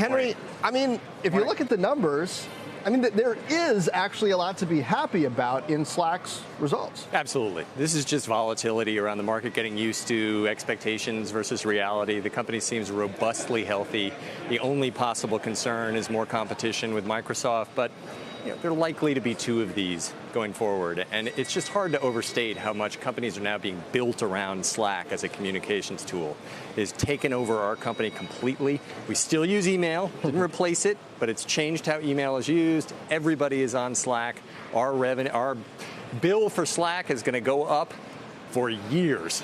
Henry, I mean, if you look at the numbers, I mean, there is actually a lot to be happy about in Slack's results. Absolutely. This is just volatility around the market, getting used to expectations versus reality. The company seems robustly healthy. The only possible concern is more competition with Microsoft, but there are likely to be two of these going forward. And it's just hard to overstate how much companies are now being built around Slack as a communications tool. It has taken over our company completely. We still use email, didn't replace it, but it's changed how email is used. Everybody is on Slack. Our bill for Slack is going to go up for years.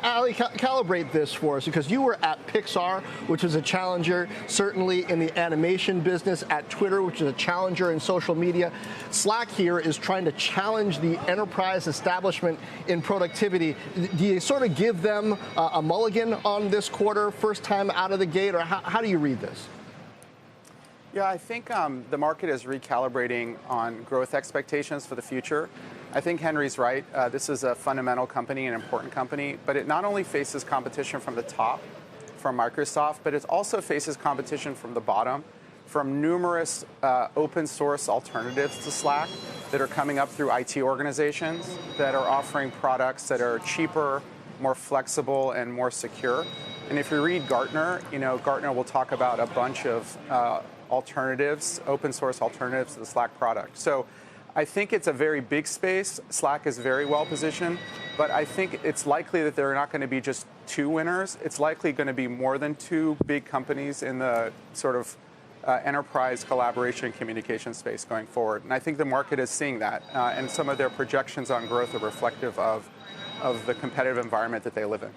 Ali, calibrate this for us, because you were at Pixar, which is a challenger, certainly in the animation business, at Twitter, which is a challenger in social media. Slack here is trying to challenge the enterprise establishment in productivity. Do you sort of give them a mulligan on this quarter, first time out of the gate, or how do you read this? Yeah, I think the market is recalibrating on growth expectations for the future. I think Henry's right. This is a fundamental company, an important company, but it not only faces competition from the top, from Microsoft, but it also faces competition from the bottom, from numerous open source alternatives to Slack that are coming up through IT organizations that are offering products that are cheaper, more flexible, and more secure. And if you read Gartner, Gartner will talk about a bunch of alternatives, open source alternatives to the Slack product. So I think it's a very big space. Slack is very well positioned, but I think it's likely that there are not going to be just two winners. It's likely going to be more than two big companies in the sort of enterprise collaboration and communication space going forward. And I think the market is seeing that, and some of their projections on growth are reflective of the competitive environment that they live in.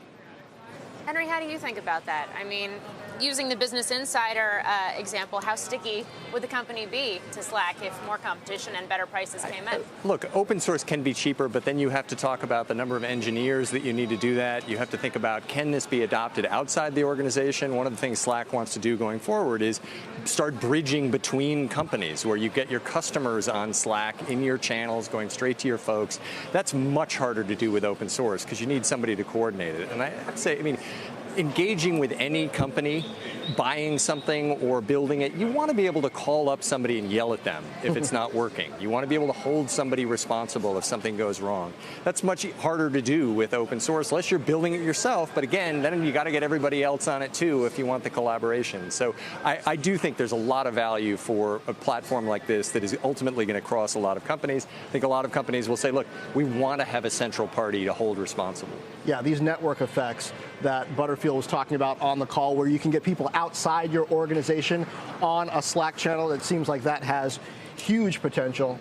Henry, how do you think about that? I mean, using the Business Insider example, how sticky would the company be to Slack if more competition and better prices came in? Look, open source can be cheaper, but then you have to talk about the number of engineers that you need to do that. You have to think about, can this be adopted outside the organization? One of the things Slack wants to do going forward is start bridging between companies, where you get your customers on Slack in your channels, going straight to your folks. That's much harder to do with open source, because you need somebody to coordinate it. And I'd say, engaging with any company, buying something or building it, you want to be able to call up somebody and yell at them if it's not working. You want to be able to hold somebody responsible if something goes wrong. That's much harder to do with open source, unless you're building it yourself. But again, then you got to get everybody else on it too if you want the collaboration. So I do think there's a lot of value for a platform like this that is ultimately going to cross a lot of companies. I think a lot of companies will say, look, we want to have a central party to hold responsible. Yeah, these network effects that Butterfield was talking about on the call, where you can get people outside your organization on a Slack channel, it seems like that has huge potential.